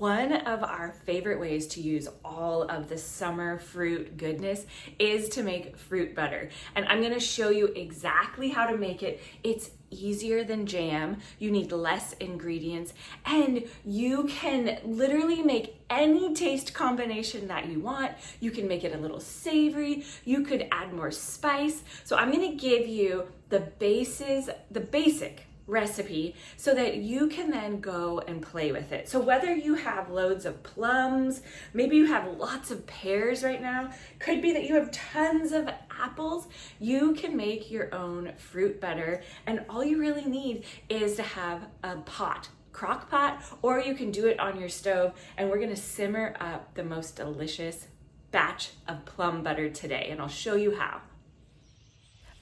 One of our favorite ways to use all of the summer fruit goodness is to make fruit butter. And I'm gonna show you exactly how to make it. It's easier than jam. You need less ingredients and you can literally make any taste combination that you want. You can make it a little savory. You could add more spice. So I'm gonna give you the basic recipe so that you can then go and play with it. So whether you have loads of plums, maybe you have lots of pears right now, could be that you have tons of apples, you can make your own fruit butter. And all you really need is to have a crock pot, or you can do it on your stove. And we're gonna simmer up the most delicious batch of plum butter today. And I'll show you how.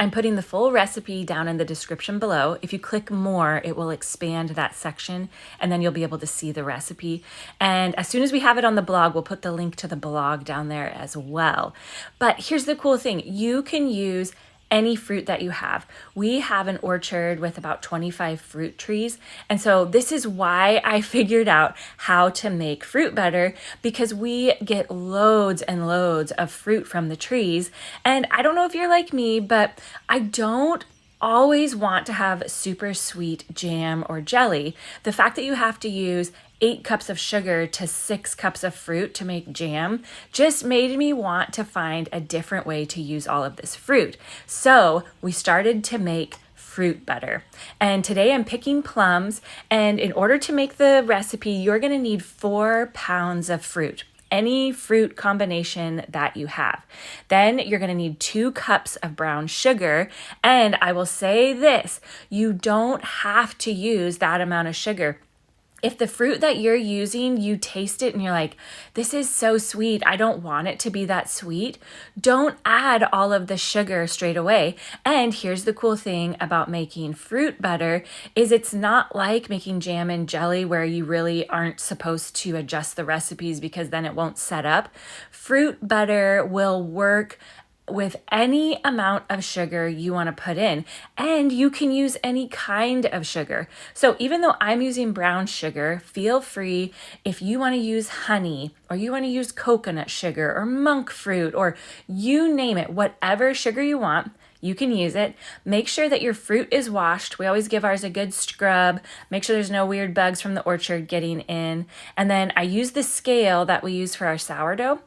I'm putting the full recipe down in the description below. If you click more, it will expand that section and then you'll be able to see the recipe. And as soon as we have it on the blog, we'll put the link to the blog down there as well. But here's the cool thing. You can use any fruit that you have. We have an orchard with about 25 fruit trees. And so this is why I figured out how to make fruit butter, because we get loads and loads of fruit from the trees. And I don't know if you're like me, but I don't always want to have super sweet jam or jelly. The fact that you have to use 8 cups of sugar to 6 cups of fruit to make jam just made me want to find a different way to use all of this fruit. So we started to make fruit butter. And today I'm picking plums. And in order to make the recipe, you're gonna need 4 pounds of fruit. Any fruit combination that you have. Then you're gonna need 2 cups of brown sugar. And I will say this, you don't have to use that amount of sugar. If the fruit that you're using, you taste it and you're like, this is so sweet, I don't want it to be that sweet, don't add all of the sugar straight away. And here's the cool thing about making fruit butter is it's not like making jam and jelly where you really aren't supposed to adjust the recipes because then it won't set up. Fruit butter will work with any amount of sugar you want to put in, and you can use any kind of sugar. So even though I'm using brown sugar, feel free if you want to use honey or you want to use coconut sugar or monk fruit or you name it, whatever sugar you want, you can use it. Make sure that your fruit is washed. We always give ours a good scrub. Make sure there's no weird bugs from the orchard getting in. And then I use the scale that we use for our sourdough.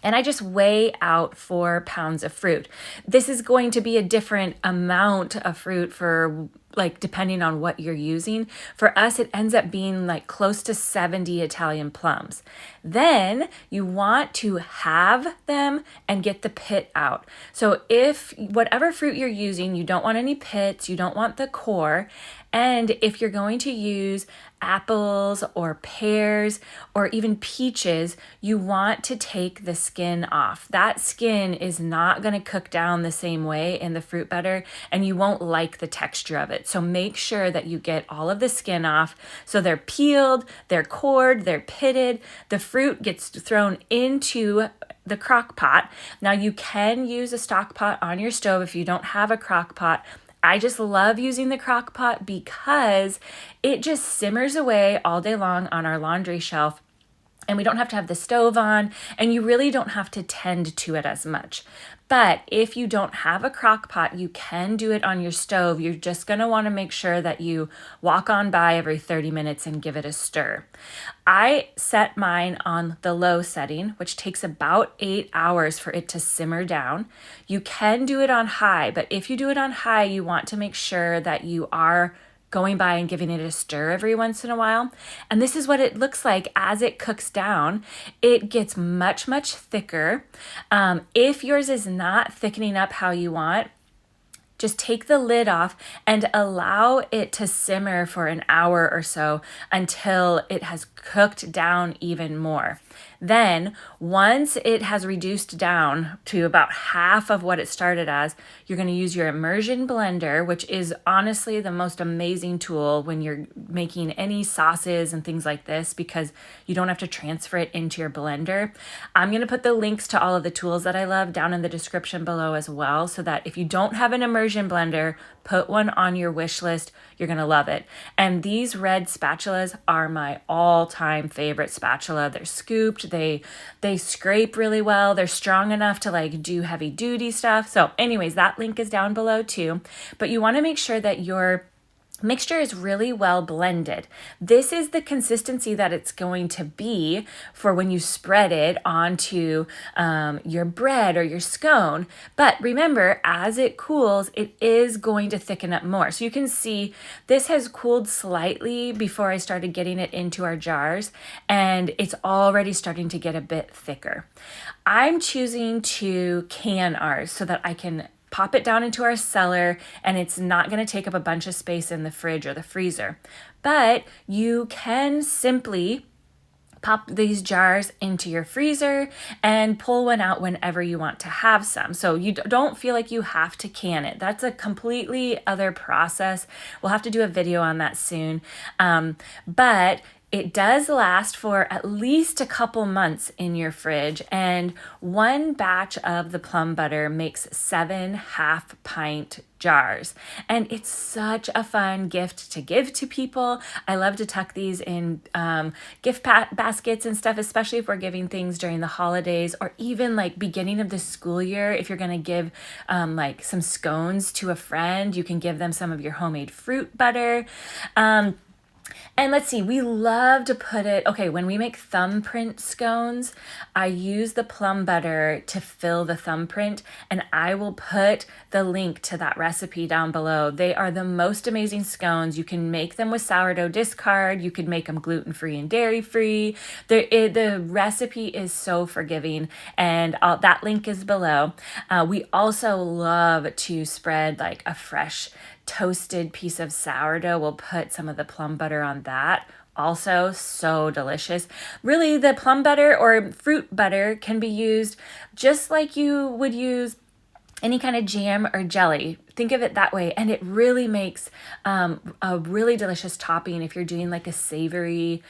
And I just weigh out 4 pounds of fruit. This is going to be a different amount of fruit for depending on what you're using. For us, it ends up being close to 70 Italian plums. Then you want to halve them and get the pit out. So if whatever fruit you're using, you don't want any pits, you don't want the core. And if you're going to use apples or pears or even peaches, you want to take the skin off. That skin is not going to cook down the same way in the fruit butter and you won't like the texture of it. So make sure that you get all of the skin off. So they're peeled, they're cored, they're pitted. The fruit gets thrown into the crock pot. Now you can use a stock pot on your stove if you don't have a crock pot. I just love using the crock pot because it just simmers away all day long on our laundry shelf. And we don't have to have the stove on, and you really don't have to tend to it as much. But if you don't have a crock pot, you can do it on your stove. You're just gonna wanna make sure that you walk on by every 30 minutes and give it a stir. I set mine on the low setting, which takes about 8 hours for it to simmer down. You can do it on high, but if you do it on high, you want to make sure that you are going by and giving it a stir every once in a while. And this is what it looks like as it cooks down. It gets much, much thicker. If yours is not thickening up how you want, just take the lid off and allow it to simmer for an hour or so until it has cooked down even more. Then once it has reduced down to about half of what it started as, you're going to use your immersion blender, which is honestly the most amazing tool when you're making any sauces and things like this because you don't have to transfer it into your blender. I'm going to put the links to all of the tools that I love down in the description below as well so that if you don't have an immersion immersion blender, put one on your wish list. You're gonna love it. And these red spatulas are my all-time favorite spatula. They're scooped, they scrape really well. They're strong enough to like do heavy duty stuff. So anyways, that link is down below too. But you wanna make sure that your mixture is really well blended. This is the consistency that it's going to be for when you spread it onto your bread or your scone. But remember, as it cools, it is going to thicken up more. So you can see this has cooled slightly before I started getting it into our jars, and it's already starting to get a bit thicker. I'm choosing to can ours so that I can pop it down into our cellar and it's not going to take up a bunch of space in the fridge or the freezer. But you can simply pop these jars into your freezer and pull one out whenever you want to have some. So you don't feel like you have to can it. That's a completely other process. We'll have to do a video on that soon. But it does last for at least a couple months in your fridge, and one batch of the plum butter makes 7 half-pint jars. And it's such a fun gift to give to people. I love to tuck these in gift baskets and stuff, especially if we're giving things during the holidays or even like beginning of the school year. If you're gonna give like some scones to a friend, you can give them some of your homemade fruit butter. And let's see, we love to put it, okay, when we make thumbprint scones, I use the plum butter to fill the thumbprint, and I will put the link to that recipe down below. They are the most amazing scones. You can make them with sourdough discard. You could make them gluten-free and dairy-free. The recipe is so forgiving, and that link is below. We also love to spread like a fresh toasted piece of sourdough. We'll put some of the plum butter on that. Also so delicious. Really, the plum butter or fruit butter can be used just like you would use any kind of jam or jelly. Think of it that way. And it really makes a really delicious topping. If you're doing like a savory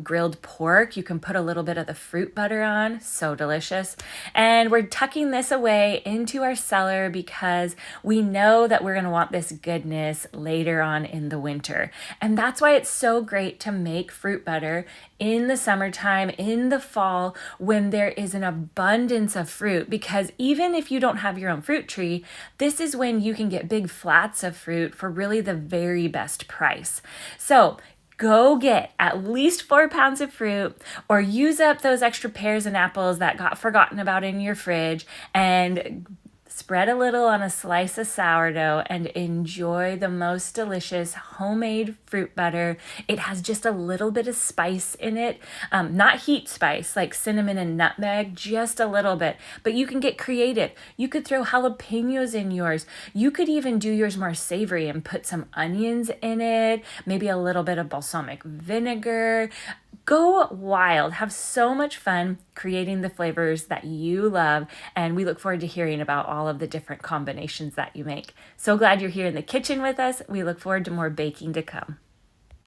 grilled pork, you can put a little bit of the fruit butter on. So delicious. And we're tucking this away into our cellar because we know that we're going to want this goodness later on in the winter. And that's why it's so great to make fruit butter in the summertime, in the fall, when there is an abundance of fruit. Because even if you don't have your own fruit tree, this is when you can get big flats of fruit for really the very best price. So go get at least 4 pounds of fruit, or use up those extra pears and apples that got forgotten about in your fridge, and spread a little on a slice of sourdough and enjoy the most delicious homemade fruit butter. It has just a little bit of spice in it, not heat spice like cinnamon and nutmeg, just a little bit. But you can get creative. You could throw jalapenos in yours. You could even do yours more savory and put some onions in it, maybe a little bit of balsamic vinegar. Go wild. Have so much fun creating the flavors that you love, and we look forward to hearing about all of the different combinations that you make. So glad you're here in the kitchen with us. We look forward to more baking to come.